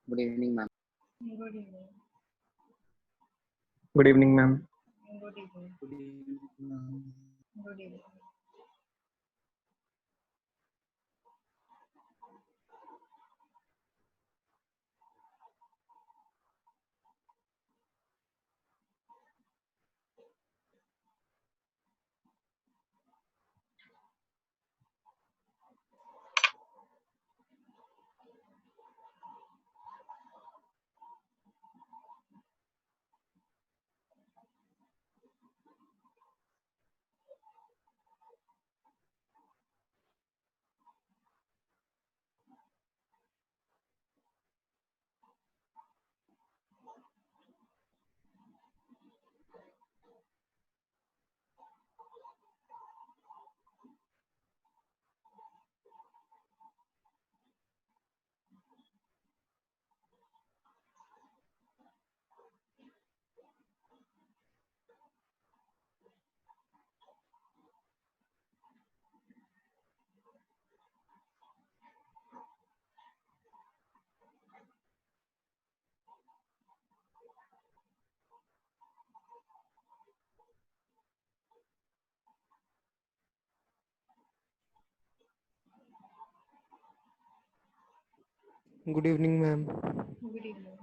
Good evening, ma'am. Good evening. Good evening, ma'am. Good evening. Good evening, ma'am. Good evening. Good evening, ma'am. Good evening.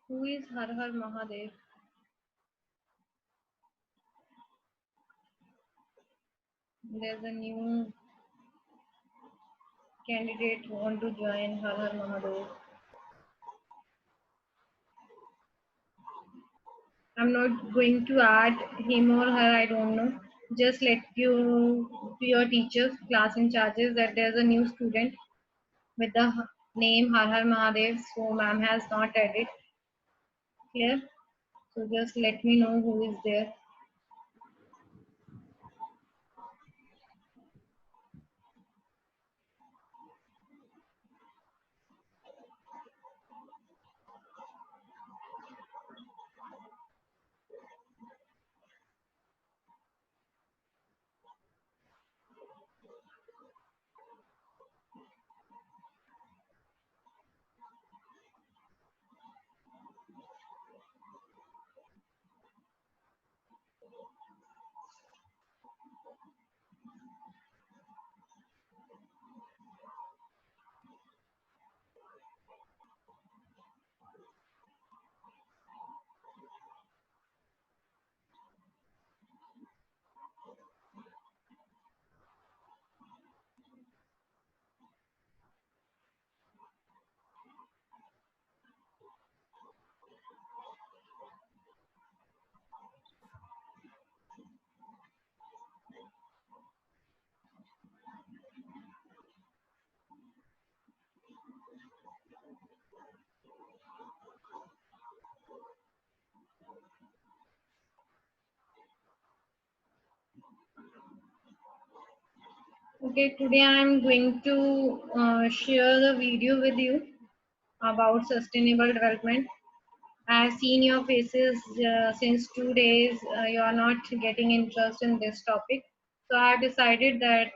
Who is Har Har Mahadev? There's a new candidate who want to join Har Har Mahadev. I'm not going to add him or her, I don't know. Just let you to your teachers, class in charges that there's a new student with the name Har Har Mahadev. So ma'am has not added. Clear? So just let me know who is there. Okay, today I'm going to share the video with you about sustainable development. I've seen your faces since 2 days. You are not getting interest in this topic. So I've decided that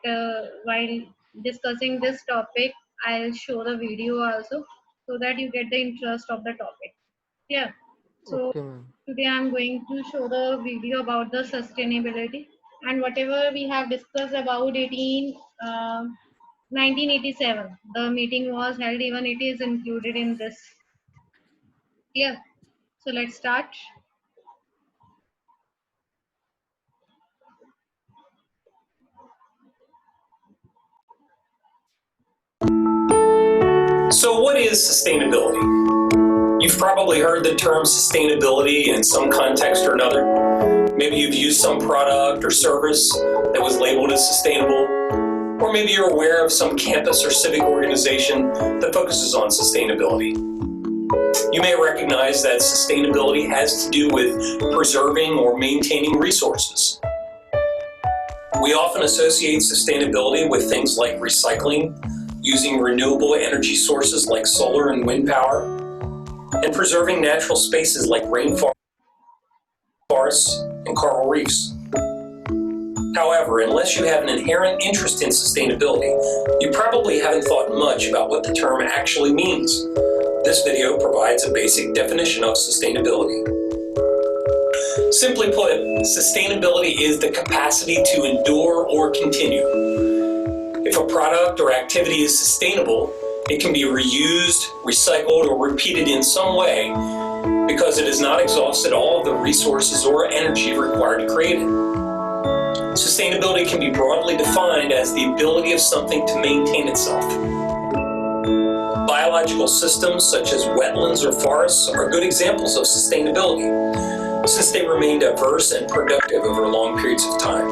while discussing this topic, I'll show the video also so that you get the interest of the topic. Yeah. So Okay, ma'am. today I'm going to show the video about the sustainability and whatever we have discussed about 1987. The meeting was held, even it is included in this. Yeah. So let's start. So what is sustainability? You've probably heard the term sustainability in some context or another. Maybe you've used some product or service that was labeled as sustainable, or maybe you're aware of some campus or civic organization that focuses on sustainability. You may recognize that sustainability has to do with preserving or maintaining resources. We often associate sustainability with things like recycling, using renewable energy sources like solar and wind power, and preserving natural spaces like rainforests and coral reefs. However, unless you have an inherent interest in sustainability, you probably haven't thought much about what the term actually means. This video provides a basic definition of sustainability. Simply put, sustainability is the capacity to endure or continue. If a product or activity is sustainable, it can be reused, recycled, or repeated in some way because it has not exhausted all of the resources or energy required to create it. Sustainability can be broadly defined as the ability of something to maintain itself. Biological systems such as wetlands or forests are good examples of sustainability, since they remain diverse and productive over long periods of time.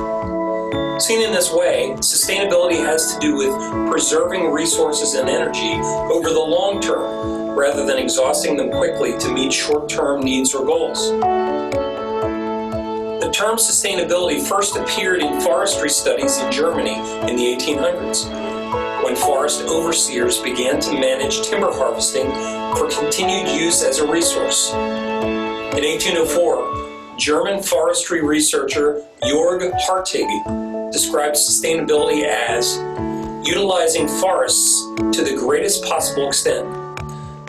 Seen in this way, sustainability has to do with preserving resources and energy over the long term, rather than exhausting them quickly to meet short-term needs or goals. The term sustainability first appeared in forestry studies in Germany in the 1800s, when forest overseers began to manage timber harvesting for continued use as a resource. In 1804, German forestry researcher Jörg Hartig described sustainability as utilizing forests to the greatest possible extent,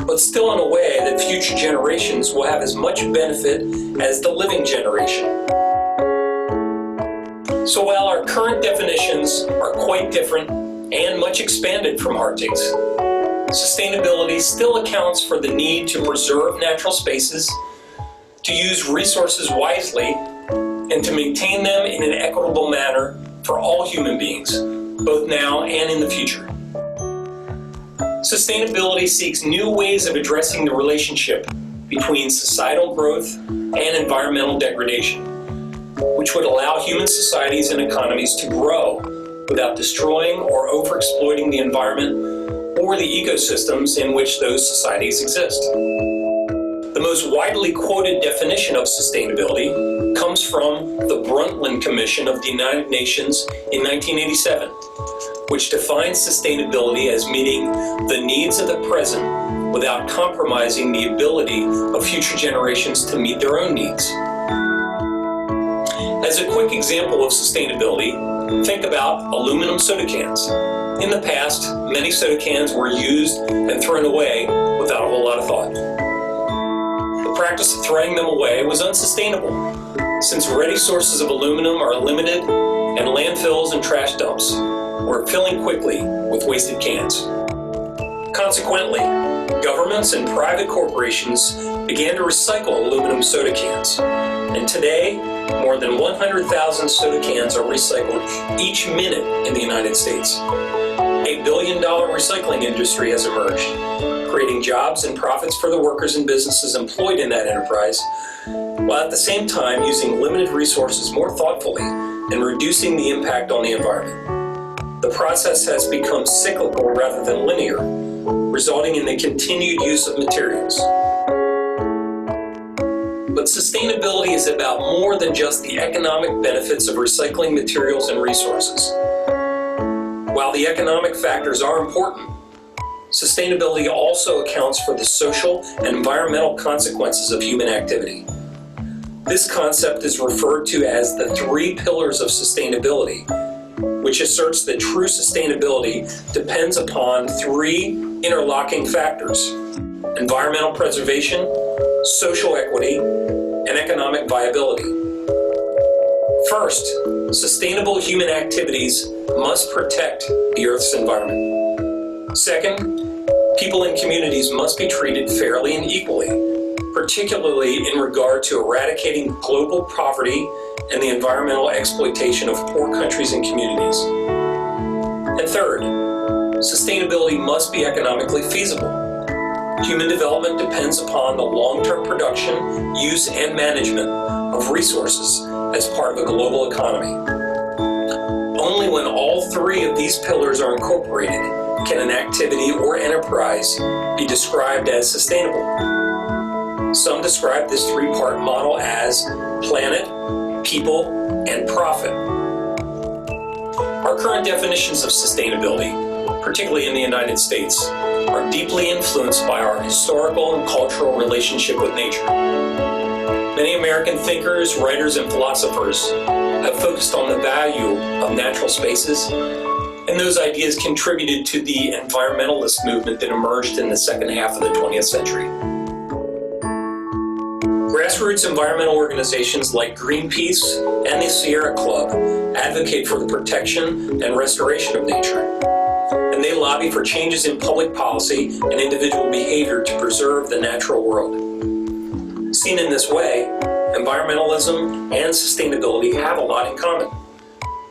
but still in a way that future generations will have as much benefit as the living generation. So while our current definitions are quite different and much expanded from Hartig's, sustainability still accounts for the need to preserve natural spaces, to use resources wisely, and to maintain them in an equitable manner for all human beings, both now and in the future. Sustainability seeks new ways of addressing the relationship between societal growth and environmental degradation, which would allow human societies and economies to grow without destroying or overexploiting the environment or the ecosystems in which those societies exist. The most widely quoted definition of sustainability comes from the Brundtland Commission of the United Nations in 1987, which defines sustainability as meeting the needs of the present without compromising the ability of future generations to meet their own needs. As a quick example of sustainability, think about aluminum soda cans. In the past, many soda cans were used and thrown away without a whole lot of thought. The practice of throwing them away was unsustainable, since ready sources of aluminum are limited and landfills and trash dumps were filling quickly with wasted cans. Consequently, governments and private corporations began to recycle aluminum soda cans, and today, more than 100,000 soda cans are recycled each minute in the United States. A billion-dollar recycling industry has emerged, creating jobs and profits for the workers and businesses employed in that enterprise, while at the same time using limited resources more thoughtfully and reducing the impact on the environment. The process has become cyclical rather than linear, resulting in the continued use of materials. But sustainability is about more than just the economic benefits of recycling materials and resources. While the economic factors are important, sustainability also accounts for the social and environmental consequences of human activity. This concept is referred to as the 3 pillars of sustainability, which asserts that true sustainability depends upon 3 interlocking factors: environmental preservation, social equity, and economic viability. First, sustainable human activities must protect the Earth's environment. Second, people and communities must be treated fairly and equally, particularly in regard to eradicating global poverty and the environmental exploitation of poor countries and communities. And third, sustainability must be economically feasible. Human development depends upon the long-term production, use, and management of resources as part of a global economy. Only when all three of these pillars are incorporated can an activity or enterprise be described as sustainable. Some describe this three-part model as planet, people, and profit. Our current definitions of sustainability, particularly in the United States, are deeply influenced by our historical and cultural relationship with nature. Many American thinkers, writers, and philosophers have focused on the value of natural spaces, and those ideas contributed to the environmentalist movement that emerged in the second half of the 20th century. Grassroots environmental organizations like Greenpeace and the Sierra Club advocate for the protection and restoration of nature, and they lobby for changes in public policy and individual behavior to preserve the natural world. Seen in this way, environmentalism and sustainability have a lot in common.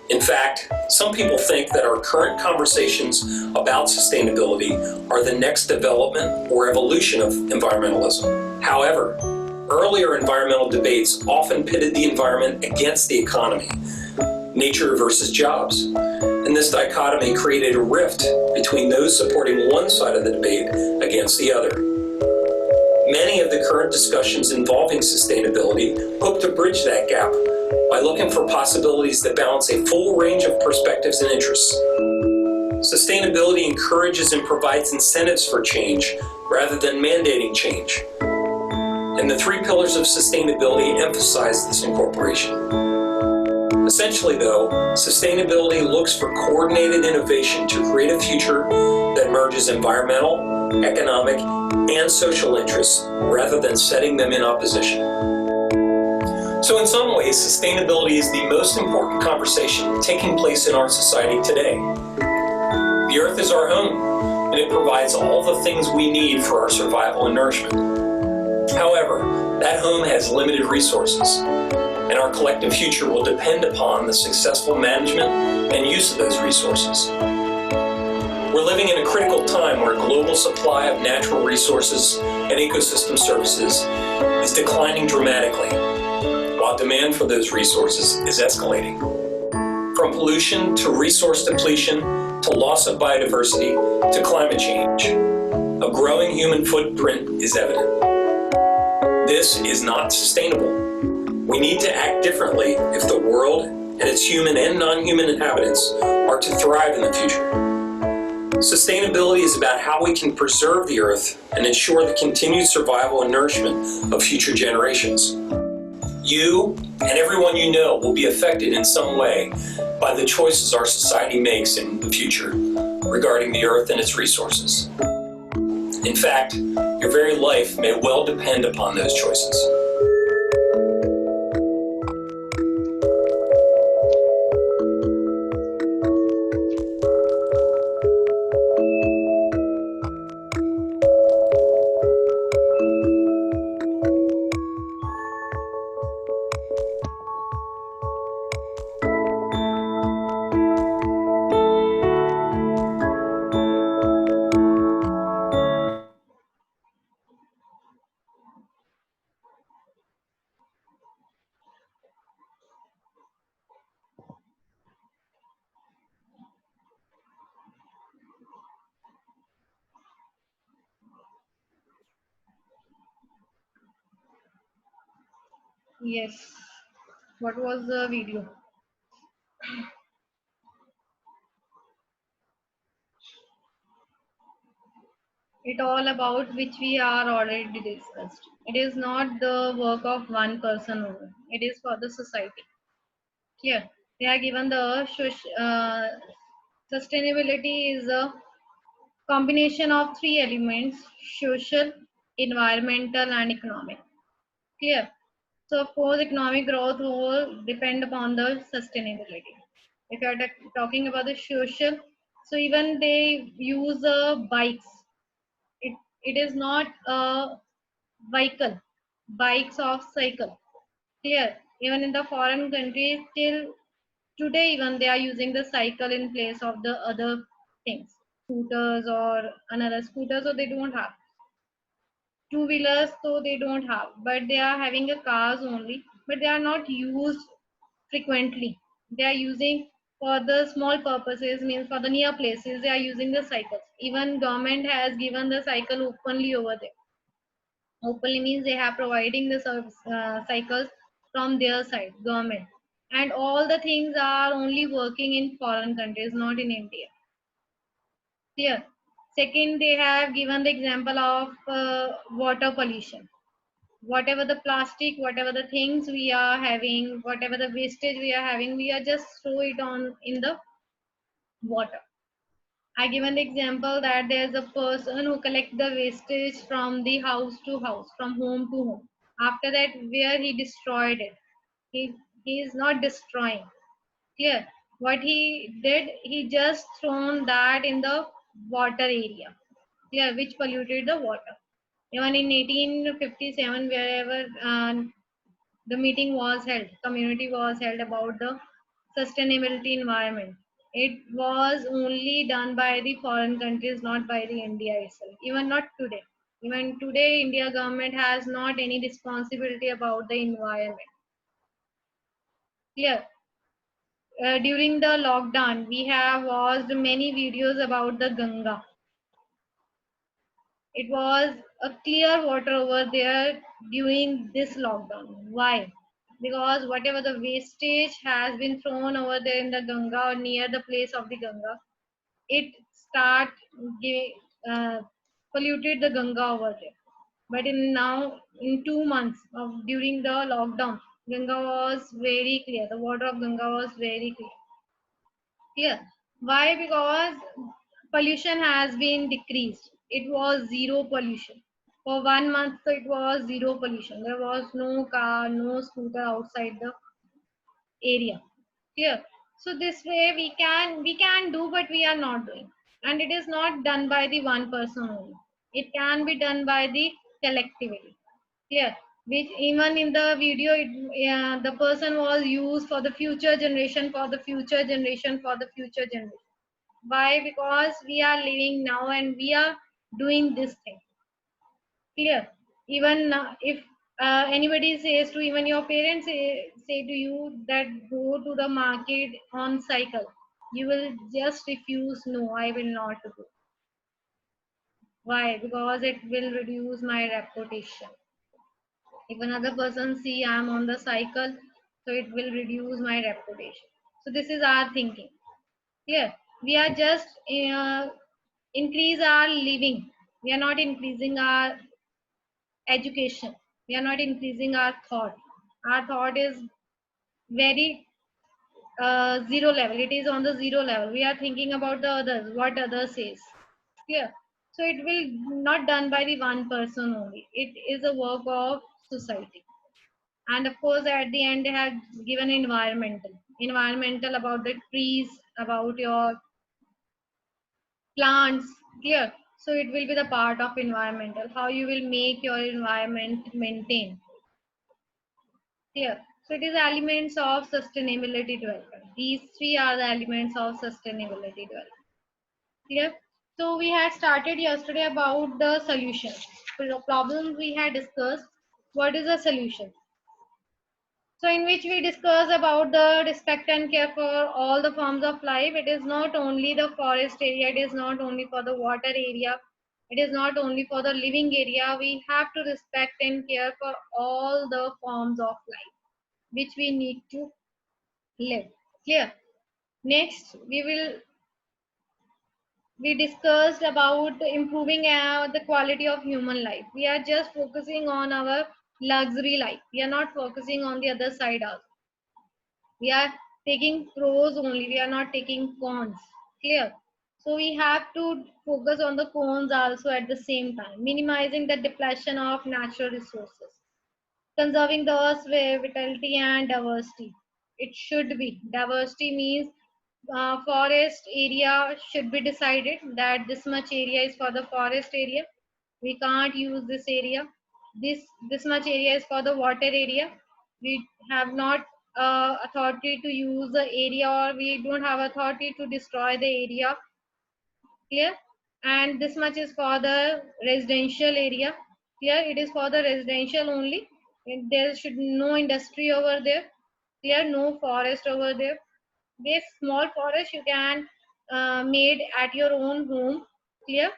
In fact, some people think that our current conversations about sustainability are the next development or evolution of environmentalism. However, earlier environmental debates often pitted the environment against the economy, nature versus jobs, and this dichotomy created a rift between those supporting one side of the debate against the other. Many of the current discussions involving sustainability hope to bridge that gap by looking for possibilities that balance a full range of perspectives and interests. Sustainability encourages and provides incentives for change rather than mandating change. And the three pillars of sustainability emphasize this incorporation. Essentially, though, sustainability looks for coordinated innovation to create a future that merges environmental, economic, and social interests rather than setting them in opposition. So in some ways, sustainability is the most important conversation taking place in our society today. The Earth is our home, and it provides all the things we need for our survival and nourishment. However, that home has limited resources, and our collective future will depend upon the successful management and use of those resources. We're living in a critical time where global supply of natural resources and ecosystem services is declining dramatically, while demand for those resources is escalating. From pollution to resource depletion to loss of biodiversity to climate change, a growing human footprint is evident. This is not sustainable. We need to act differently if the world and its human and non-human inhabitants are to thrive in the future. Sustainability is about how we can preserve the Earth and ensure the continued survival and nourishment of future generations. You and everyone you know will be affected in some way by the choices our society makes in the future regarding the Earth and its resources. In fact, your very life may well depend upon those choices. Yes. What was the video? It all about which we are already discussed. It is not the work of one person only. It is for the society. Clear? They are given the sustainability is a combination of three elements: social, environmental, and economic. Clear? So, of course, economic growth will depend upon the sustainability. If you are talking about the social, so even they use bikes. It is not a vehicle, bikes of cycle. Clear? Even in the foreign countries, till today, even they are using the cycle in place of the other things. scooters or another scooter, so they don't have two-wheelers, so they don't have, but they are having a cars only, but they are not used frequently. They are using for the small purposes, means for the near places they are using the cycles. Even government has given the cycle openly over there. Openly means they have providing the service, cycles from their side, government. And all the things are only working in foreign countries, not in India. Clear. Second, they have given the example of water pollution. Whatever the plastic, whatever the things we are having, whatever the wastage we are having, we are just throw it on in the water. I given the example that there's a person who collect the wastage from the house to house, from home to home. After that, where he destroyed it, he is not destroying. Clear. What he did, he just thrown that in the water area. Clear, which polluted the water. Even in 1857, wherever the meeting was held, community was held about the sustainability environment. It was only done by the foreign countries, not by the India itself. Even not today. Even today, India government has not any responsibility about the environment. Clear. During the lockdown, we have watched many videos about the Ganga. It was a clear water over there during this lockdown. Why? Because whatever the wastage has been thrown over there in the Ganga or near the place of the Ganga, it start uh, polluted the Ganga over there. But in now in 2 months of during the lockdown, Ganga was very clear. The water of Ganga was very clear. Clear. Why? Because pollution has been decreased. It was zero pollution. For 1 month, so it was zero pollution. There was no car, no scooter outside the area. Clear. So this way we can do, but we are not doing. And it is not done by the one person only. It can be done by the collectivity. Clear. Which even in the video, the person was used for the future generation, for the future generation, for the future generation. Why? Because we are living now and we are doing this thing. Clear. Even if anybody says to, even your parents say to you that go to the market on cycle, you will just refuse. No, I will not go. Why? Because it will reduce my reputation. If another person see I'm on the cycle, so it will reduce my reputation. So this is our thinking. Clear. We are just increase our living. We are not increasing our education. We are not increasing our thought. Our thought is very zero level. It is on the zero level. We are thinking about the others, what others says. Clear. So it will not done by the one person only. It is a work of society. And of course, at the end, they have given environmental about the trees, about your plants. Clear. So it will be the part of environmental, how you will make your environment maintain. Clear. So it is elements of sustainability development. These three are the elements of sustainability development. Clear. So we had started yesterday about the solution. So the problems we had discussed. What is a solution? So in which we discuss about the respect and care for all the forms of life. It is not only the forest area, it is not only for the water area, it is not only for the living area. We have to respect and care for all the forms of life which we need to live. Clear. Next, we discussed about improving the quality of human life. We are just focusing on our luxury life. We are not focusing on the other side also. We are taking pros only, we are not taking cons. Clear. So we have to focus on the cons also at the same time, minimizing the depletion of natural resources, conserving the earth's vitality and diversity. It should be diversity means forest area should be decided that this much area is for the forest area. We can't use this area. This much area is for the water area. We have not authority to use the area, or we don't have authority to destroy the area Clear? And this much is for the residential area. Clear? It is for the residential only. There should no industry over there. Clear? No forest over there. This small forest you can made at your own home. Clear?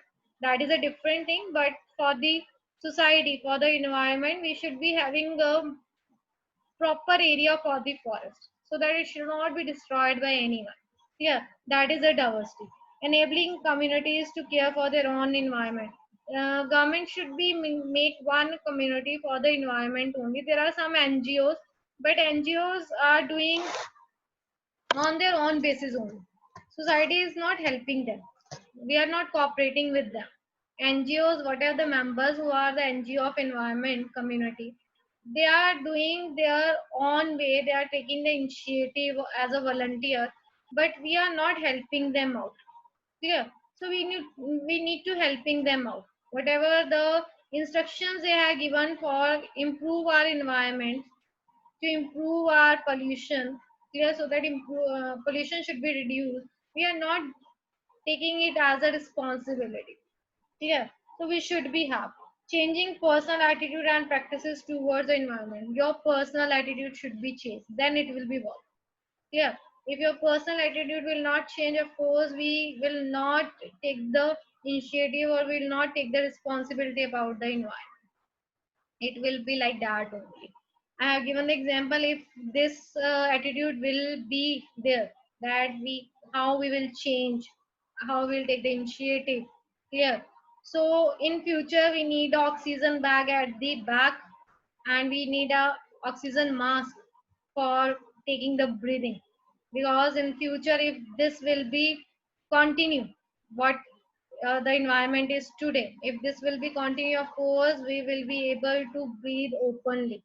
That is a different thing. But for the society, for the environment, we should be having a proper area for the forest so that it should not be destroyed by anyone. Yeah, that is a diversity. Enabling communities to care for their own environment. Government should be make one community for the environment only. There are some NGOs, but NGOs are doing on their own basis only. Society is not helping them. We are not cooperating with them. NGOs, what are the members who are the NGO of environment community? They are doing their own way. They are taking the initiative as a volunteer, but we are not helping them out. Clear? So we need to helping them out. Whatever the instructions they have given for improve our environment, to improve our pollution, clear, so that pollution should be reduced, we are not taking it as a responsibility. Clear? So we should be have changing personal attitude and practices towards the environment. Your personal attitude should be changed, then it will be work. Clear? If your personal attitude will not change, of course we will not take the initiative or will not take the responsibility about the environment. It will be like that only. I have given the example. If this attitude will be there, that we how we will change, how we'll take the initiative. Clear? So in future we need oxygen bag at the back, and we need a oxygen mask for taking the breathing, because in future if this will be continue, what the environment is today, if this will be continue, of course we will be able to breathe openly.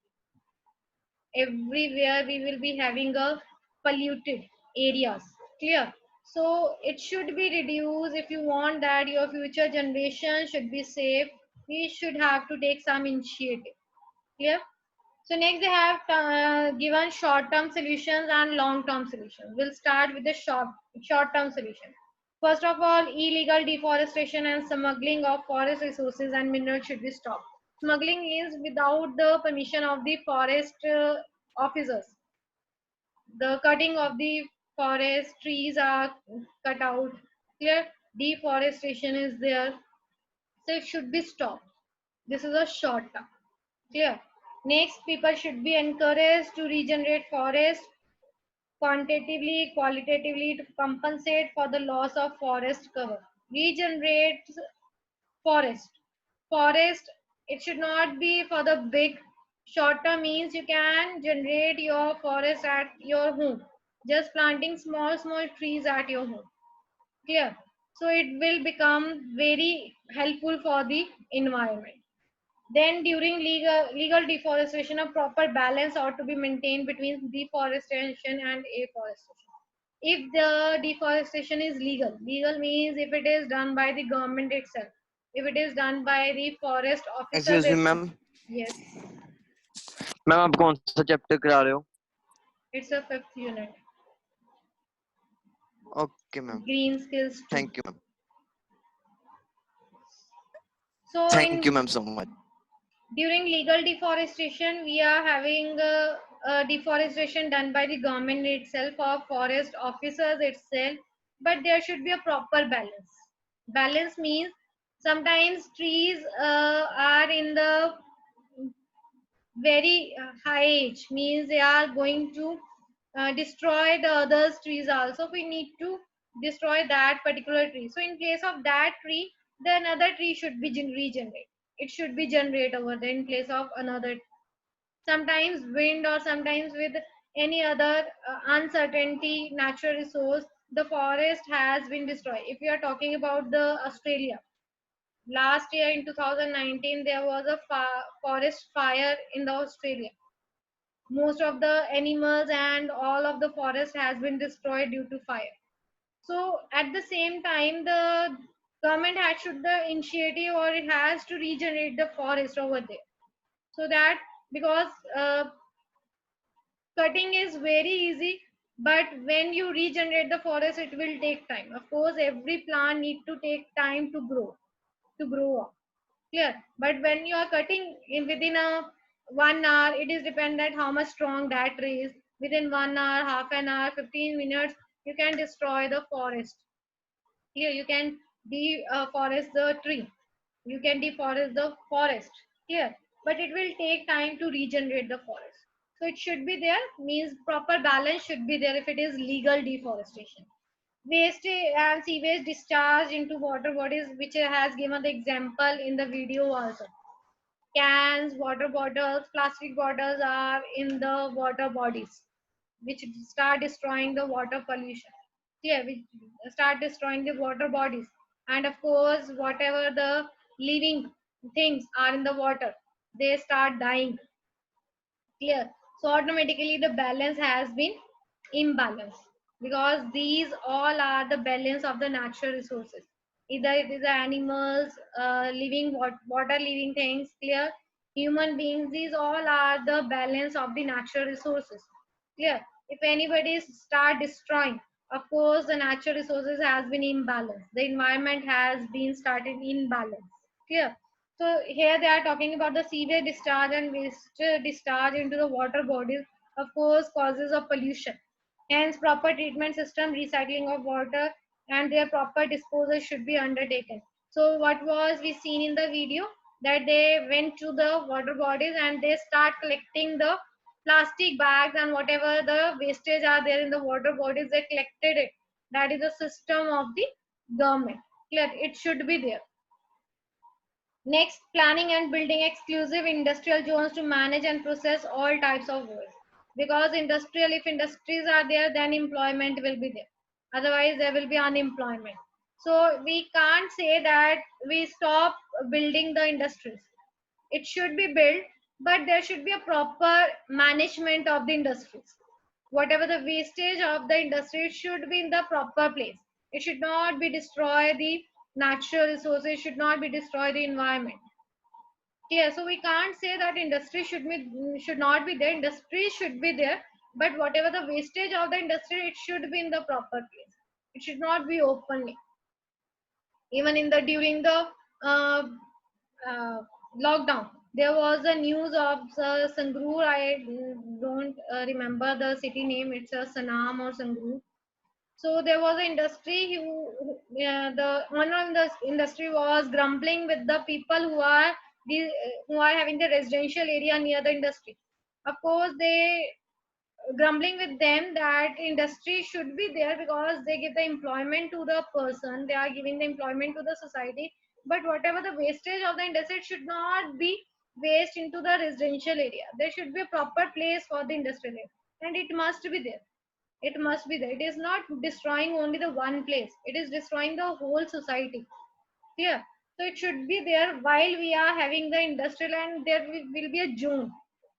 Everywhere we will be having a polluted areas. Clear? So it should be reduced. If you want that your future generation should be safe, we should have to take some initiative. Clear? So next they have given short-term solutions and long-term solutions. We'll start with the short-term solution. First of all, illegal deforestation and smuggling of forest resources and minerals should be stopped. Smuggling is without the permission of the forest officers. The cutting of the forest, trees are cut out. Clear? Deforestation is there, so it should be stopped. This is a short term. Clear? Next, people should be encouraged to regenerate forest quantitatively, qualitatively to compensate for the loss of forest cover. Regenerate forest. Forest, it should not be for the big. Short term means you can generate your forest at your home. Just planting small trees at your home. Clear? So it will become very helpful for the environment. Then during legal deforestation, a proper balance ought to be maintained between deforestation and afforestation. If the deforestation is legal, legal means if it is done by the government itself, if it is done by the forest officers Excuse me, itself. ma'am. Yes, ma'am आप कौन सा chapter करा रहे हो? it's a fifth unit. Okay, ma'am. Green skills 2. Thank you, ma'am. So Thank you, ma'am, so much. during legal deforestation, we are having deforestation done by the government itself or forest officers itself, but there should be a proper balance. Balance means sometimes trees are in the very high age, means they are going to destroy the other trees also. We need to destroy that particular tree. So in place of that tree, the another tree should be regenerated. It should be generated over there in place of another. Sometimes wind or sometimes with any other uncertainty natural resource, the forest has been destroyed. If we are talking about the Australia, last year in 2019 there was a forest fire in the Australia. Most of the animals and all of the forest has been destroyed due to fire. So at the same time the government has should the initiative or it has to regenerate the forest over there, so that because cutting is very easy, But when you regenerate the forest, it will take time. Of course, every plant need to take time to grow up. Clear. But when you are cutting in within a 1 hour, it is dependent how much strong that tree is. Within 1 hour, half an hour, 15 minutes, you can destroy the forest. Here you can deforest the tree. You can deforest the forest. Here, but it will take time to regenerate the forest. So it should be there. Means proper balance should be there if it is legal deforestation. Waste and sewage discharge into water bodies, which has given the example in the video also. Cans, water bottles, plastic bottles are in the water bodies, which start destroying the water pollution. Yeah, we start destroying the water bodies. And of course, whatever the living things are in the water, they start dying. Clear. So automatically the balance has been imbalanced, because these all are the balance of the natural resources. Either it is the animals, living water living things, clear, human beings, these all are the balance of the natural resources. Clear. If anybody start destroying, of course the natural resources has been imbalanced, the environment has been started imbalance. Clear. So here they are talking about the sewage discharge and waste discharge into the water bodies, of course, causes of pollution. Hence, proper treatment system, recycling of water, and their proper disposal should be undertaken. So what was we seen in the video, that they went to the water bodies and they start collecting the plastic bags and whatever the wastage are there in the water bodies, they collected it. That is the system of the government. Clear. It should be there. Next, planning and building exclusive industrial zones to manage and process all types of waste. Because if industries are there, then employment will be there. Otherwise, there will be unemployment. So we can't say that we stop building the industries. It should be built, but there should be a proper management of the industries. Whatever the wastage of the industry, it should be in the proper place. It should not be destroy the natural resources, should not be destroy the environment. Yeah, so we can't say that industry should not be there. Industry should be there, but whatever the wastage of the industry, it should be in the proper place. It should not be openly. Even in the during the uh, uh, lockdown, there was a news of Sangrur. I don't remember the city name. It's a Sanam or Sangrur. So there was an industry the owner of the industry was grumbling with the people who are having the residential area near the industry. Of course, they grumbling with them that industry should be there because they give the employment to the person, they are giving the employment to the society. But whatever the wastage of the industry, it should not be waste into the residential area. There should be a proper place for the industrial area, and it must be there. It must be there. It is not destroying only the one place, it is destroying the whole society. Clear. So it should be there while we are having the industrial, and there will be a zone,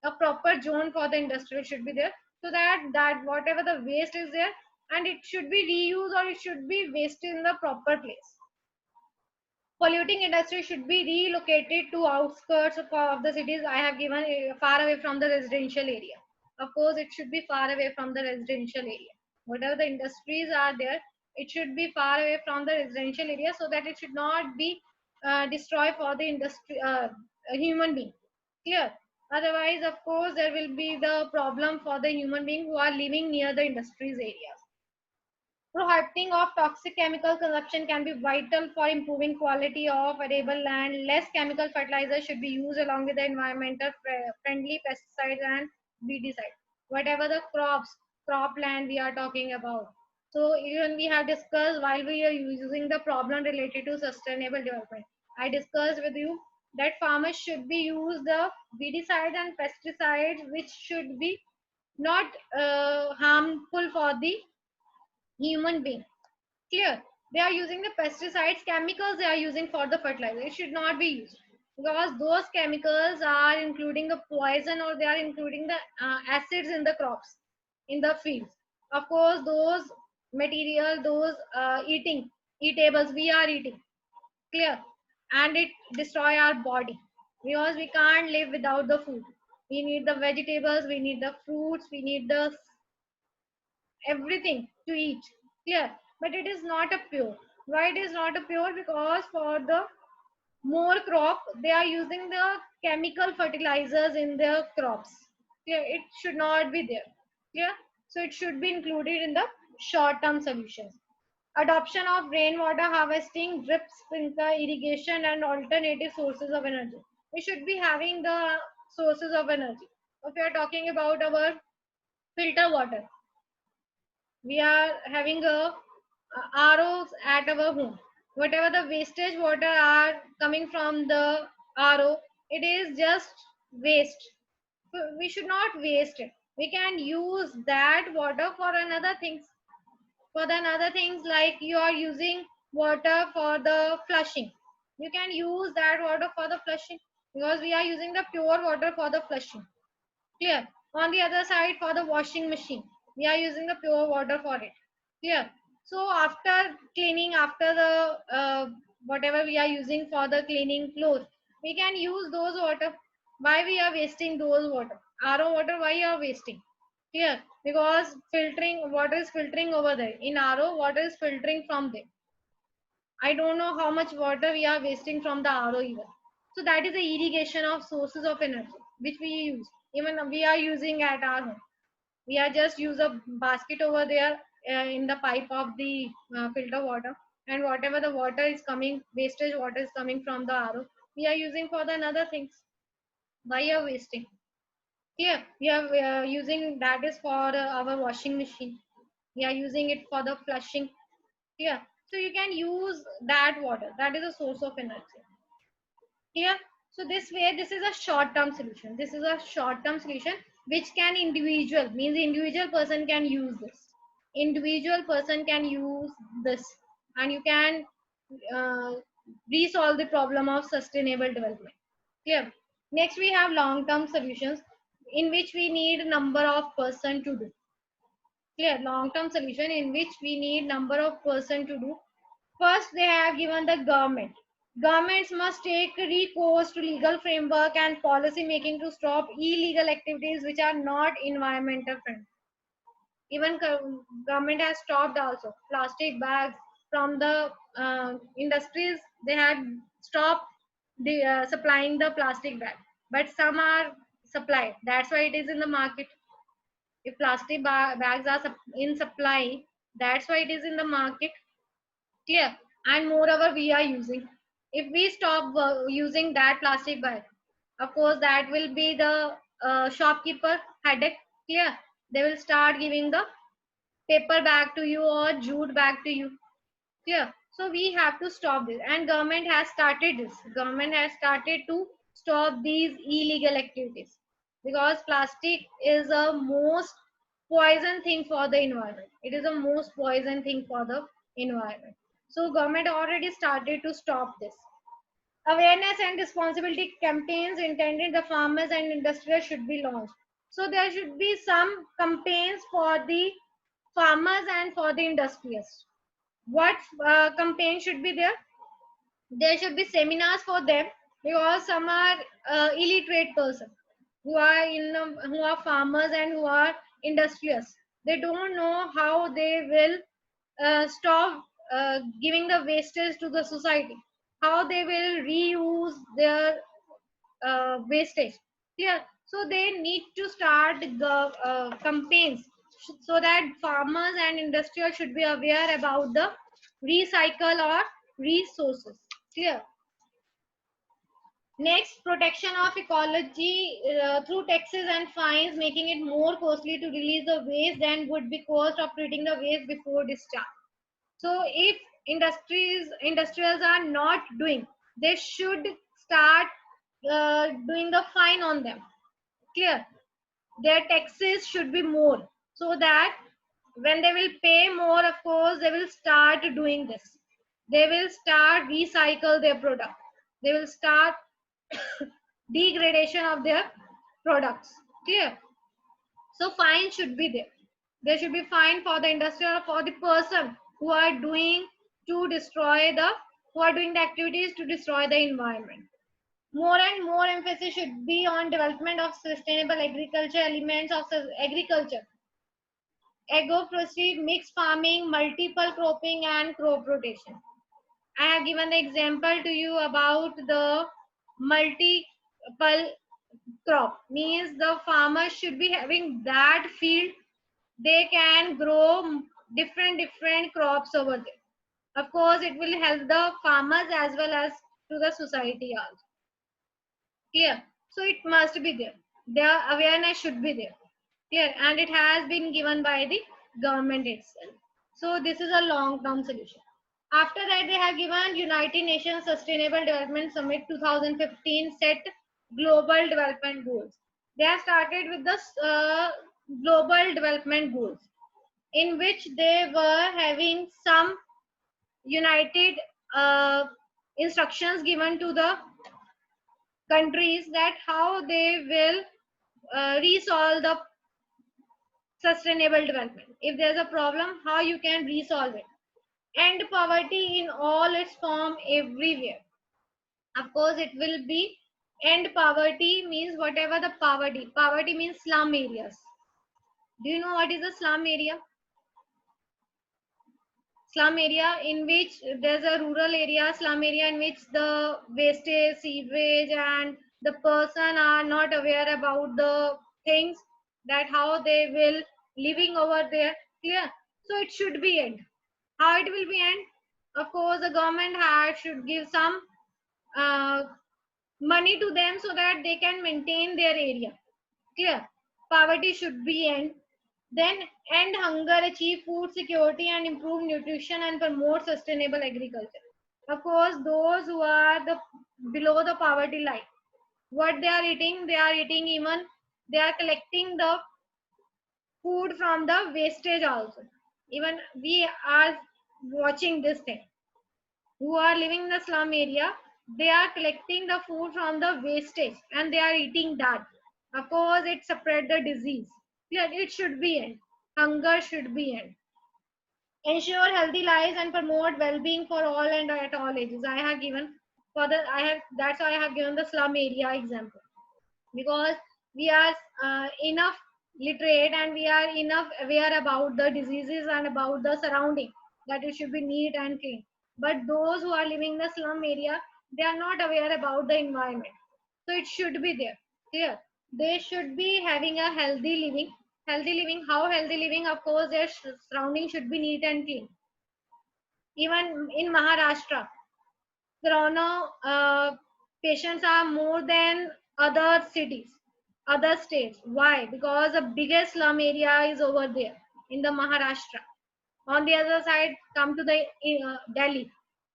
a proper zone for the industrial should be there, so that whatever the waste is there, and it should be reused or it should be wasted in the proper place. Polluting industry should be relocated to outskirts of the cities. I have given far away from the residential area. Of course, it should be far away from the residential area. Whatever the industries are there, it should be far away from the residential area so that it should not be destroyed for the industry human being. Clear. Otherwise, of course, there will be the problem for the human being who are living near the industries areas. Prohibiting of toxic chemical consumption can be vital for improving quality of arable land. Less chemical fertilizer should be used along with the environmental friendly pesticides and weedicides. Whatever the cropland we are talking about. So even we have discussed while we are using the problem related to sustainable development. I discussed with you that farmers should be use the weedicides and pesticides which should be not harmful for the human being. Clear. They are using the pesticides, chemicals they are using for the fertilizer. It should not be used because those chemicals are including the poison or they are including the acids in the crops, in the fields. Of course, those material, those eatables we are eating. Clear. And it destroy our body because we can't live without the food. We need the vegetables, we need the fruits, we need the everything to eat. Clear? But it is not a pure. Why it is not a pure? Because for the more crop, they are using the chemical fertilizers in their crops. Clear? It should not be there. Clear? So it should be included in the short-term solutions. Adoption of rainwater harvesting, drip sprinkler irrigation, and alternative sources of energy. We should be having the sources of energy. If we are talking about our filter water, we are having ROs at our home. Whatever the wastage water are coming from the RO, it is just waste. So we should not waste it. We can use that water for another things. For the another things, like you are using water for the flushing, you can use that water for the flushing, because we are using the pure water for the flushing. Clear? On the other side, for the washing machine, we are using the pure water for it. Clear? So after cleaning, after the whatever we are using for the cleaning clothes, we can use those water. Why we are wasting those water? RO water, why you are wasting? Clear? Because filtering, water is filtering over there. In RO, water is filtering from there. I don't know how much water we are wasting from the RO even. So that is the irrigation of sources of energy which we use. Even we are using at our home. We are just use a basket over there in the pipe of the filter water, and whatever the water is coming, wastage water is coming from the RO, we are using for the another things. Why are wasting? Here we are using that is for our washing machine. We are using it for the flushing. Here, so you can use that water. That is a source of energy. Here, so this way, this is a short-term solution. This is a short-term solution which can individual, means individual person can use this. Individual person can use this, and you can uh, resolve the problem of sustainable development. Clear? Next, we have long-term solutions in which we need number of person to do. Clear? Long-term solution in which we need number of person to do. First, they have given the government. Governments must take recourse to legal framework and policy making to stop illegal activities which are not environmental friendly. Even government has stopped also plastic bags from the industries. They had stopped the supplying the plastic bag, but some are supplied. That's why it is in the market. If plastic bags are in supply, that's why it is in the market. Clear? And moreover, we are using. If we stop using that plastic bag, of course, that will be the shopkeeper headache. Clear? They will start giving the paper bag to you or jute bag to you. Clear? So we have to stop this, and government has started this. Government has started to stop these illegal activities, because plastic is a most poison thing for the environment. It is a most poison thing for the environment. So government already started to stop this. Awareness and responsibility campaigns intended the farmers and industrials should be launched. So there should be some campaigns for the farmers and for the industrialists. What campaign should be there? There should be seminars for them, because some are illiterate person who are who are farmers and who are industrialists. They don't know how they will stop giving the wastage to the society, how they will reuse their wastage. Yeah, so they need to start the campaigns so that farmers and industrial should be aware about the recycle or resources. Clear? Next, protection of ecology through taxes and fines, making it more costly to release the waste than would be cost of treating the waste before discharge. So if industrials are not doing, they should start doing the fine on them. Clear? Their taxes should be more, so that when they will pay more, of course, they will start doing this. They will start recycle their product. They will start degradation of their products. Clear? So fine should be there. There should be fine for the industry or for the person who are doing to destroy the who are doing the activities to destroy the environment. More and more emphasis should be on development of sustainable agriculture, elements of agriculture agroforestry, mixed farming, multiple cropping, and crop rotation. I have given the example to you about the multiple crop, means the farmer should be having that field, they can grow different crops over there. Of course, it will help the farmers as well as to the society also. Clear? So it must be there. Their awareness should be there. Clear? And it has been given by the government itself. So this is a long-term solution. After that, they have given United Nations Sustainable Development Summit 2015 set global development goals. They have started with the global development goals, in which they were having some united instructions given to the countries that how they will resolve the sustainable development. If there's a problem, how you can resolve it. End poverty in all its form everywhere. Of course, it will be end poverty means whatever the poverty. Poverty means slum areas. Do you know what is a slum area? Slum area in which there's a rural area, slum area in which the wastage, sewage, and the person are not aware about the things that how they will living over there. Clear? So it should be end. How it will be end? Of course, the government should give some uh, money to them so that they can maintain their area. Clear? Poverty should be end. Then end hunger, achieve food security, and improve nutrition and promote sustainable agriculture. Of course, those who are the below the poverty line, what they are eating even they are collecting the food from the wastage also. Even we are watching this thing. Who are living in the slum area, they are collecting the food from the wastage and they are eating that. Of course, it spread the disease. Yeah, it should be end. Hunger should be end. Ensure healthy lives and promote well-being for all and at all ages. I have given for the I have that's why I have given the slum area example, because we are enough literate and we are enough aware about the diseases and about the surrounding, that it should be neat and clean. But those who are living in the slum area, they are not aware about the environment. So it should be there. Clear? They should be having a healthy living. Healthy living, how healthy living? Of course, their surrounding should be neat and clean. Even in Maharashtra, corona patients are more than other cities, other states. Why? Because the biggest slum area is over there in the Maharashtra. On the other side, come to the Delhi.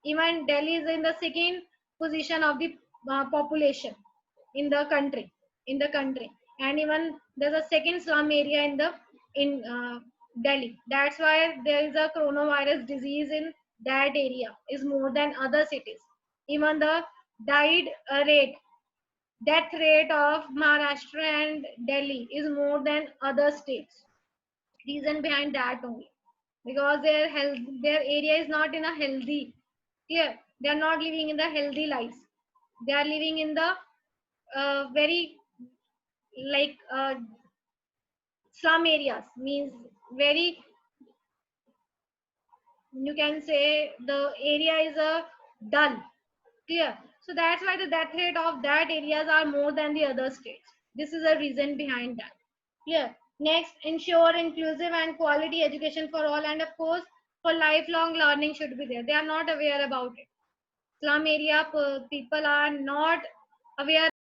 Even Delhi is in the second position of the population in the country. In the country, and even there's a second slum area in Delhi. That's why there is a coronavirus disease in that area is more than other cities. Even the died rate, death rate of Maharashtra and Delhi is more than other states. Reason behind that only, because their area is not in a healthy. Clear? They are not living in the healthy lives. They are living in the very like slum areas, means very, you can say the area is a dull. Clear? So that's why the death rate of that areas are more than the other states. This is a reason behind that. Clear? Next, ensure inclusive and quality education for all, and of course for lifelong learning should be there. They are not aware about it. Slum area people are not aware